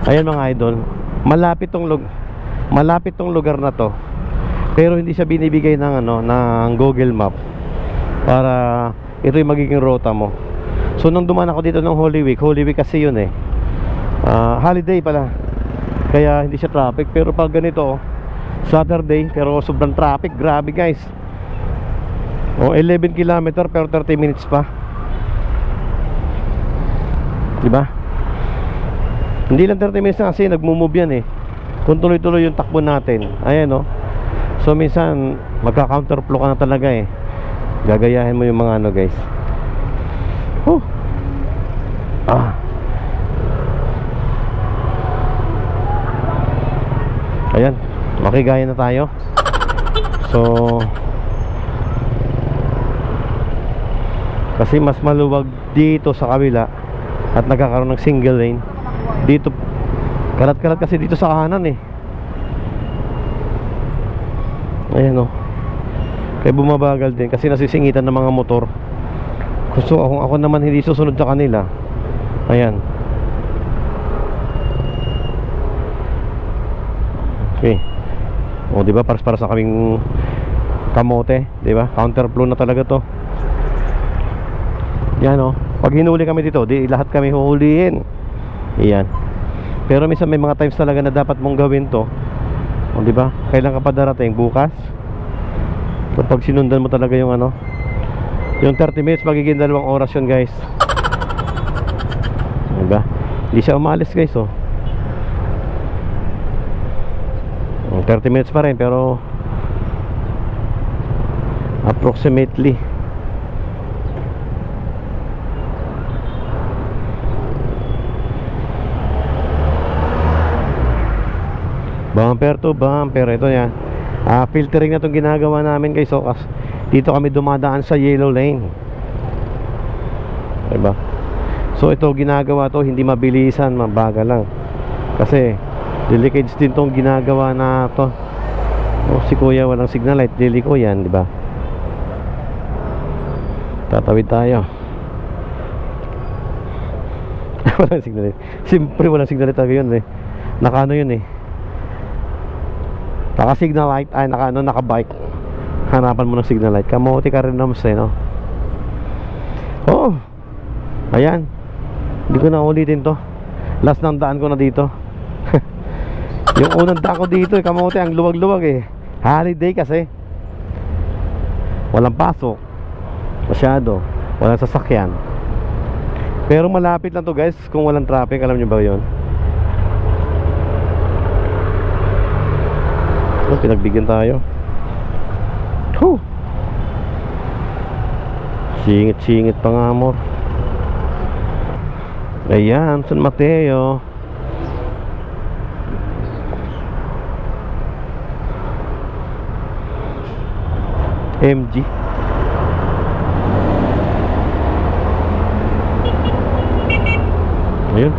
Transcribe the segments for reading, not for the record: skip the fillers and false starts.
Ayan mga idol, malapit tong lugar na to. Pero hindi siya binibigay ng ng Google Map para ito yung magiging rota mo. So nung dumaan ako dito ng Holy Week kasi yun eh. Holiday pala. Kaya hindi siya traffic. Pero pag ganito Saturday, pero sobrang traffic. Grabe guys. 11 kilometer pero 30 minutes pa. Diba? Hindi lang 30 minutes na kasi nagmo-move yan eh. Kung tuloy-tuloy yung takbo natin. Ayan o. So minsan magka-counterflow ka na talaga eh. Gagayahin mo yung mga guys. Ayan, makigaya na tayo. So kasi mas maluwag dito sa kabila at nagkakaroon ng single lane. Dito kalat-kalat kasi dito sa kanan eh. Ayan o. Kaya bumabagal din kasi nasisingitan ng mga motor. Gusto kung ako naman hindi susunod sa kanila. Ayan. Okay. O diba para sa kaming kamote, diba? Counterflow na talaga to. Yan o. Pag hinuli kami dito, di lahat kami huhulihin. Iyan. Pero minsan may mga times talaga na dapat mong gawin to. O diba? Kailan ka pa darating? Bukas? Kapag sinundan mo talaga yung yung 30 minutes magiging 2 oras yun guys. Diba? Hindi siya umalis guys oh. 30 minutes pa rin pero approximately bumper to bumper. Ito yan, filtering na itong ginagawa namin guys. So dito kami dumadaan sa yellow lane, diba? So ito ginagawa to hindi mabilisan, mabagal lang kasi delicate din tong ginagawa na to. Si kuya walang signal light, deliko yan, diba? Tatawid tayo. Walang signal light. Siyempre walang signal light talaga yun eh. Naka yun eh. Naka signal light, ay naka bike. Hanapan mo ng signal light. Kamote ka rin naman no? Oh, ayan. Hindi ko na ulitin to. Last ng daan ko na dito. Yung unang daan ko dito kamote, ang luwag-luwag eh. Holiday kasi. Walang pasok masyado, walang sasakyan. Pero malapit lang to guys kung walang traffic. Alam nyo ba yun? Pinagbigyan tayo. Singit-singit pa nga mo. Ayan, San Mateo. MG. Ayun.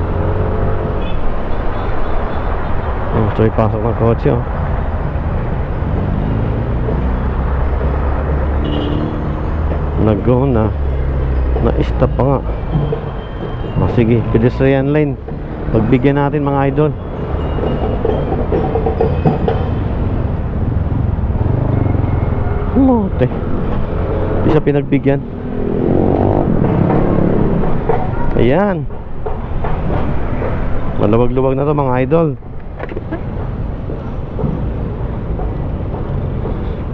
So ipasok ng kotse oh. Nag-go na. Na-stop pa nga. Sige, pedestrian lane. Pagbigyan natin mga idol. Mote. Di siya pinagbigyan. Ayan. Maluwag-luwag na to mga idol.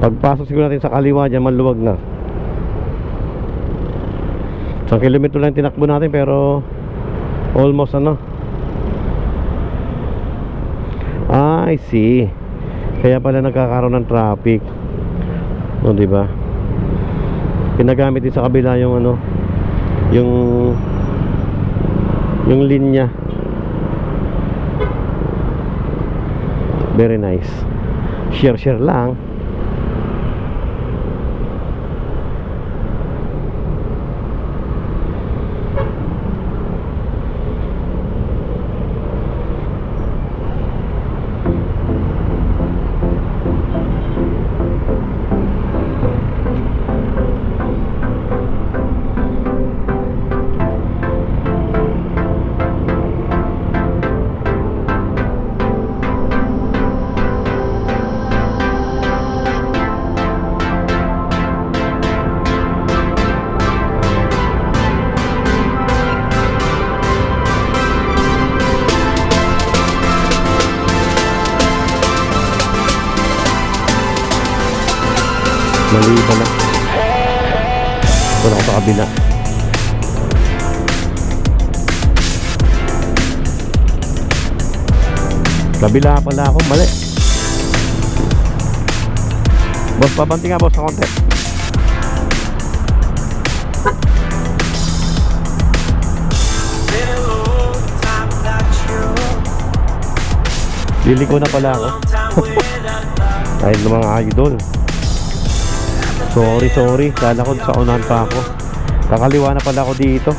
Pagpasok siguro natin sa kaliwa dyan, maluwag na. 1 kilometro lang tinakbo natin pero almost I see. Kaya pala nagkakaroon ng traffic. O diba? Pinagamit din sa kabila yung yung linya. Very nice. Share lang. Mali pala. Wala ako sa kabila. Kabila pala ako, mali. Boss, pabanti nga boss na konti. Liliko na pala ako. Dahil ng mga idol. Sorry. Kala ko sa unahan pa ako. Kakaliwa na pala ako dito.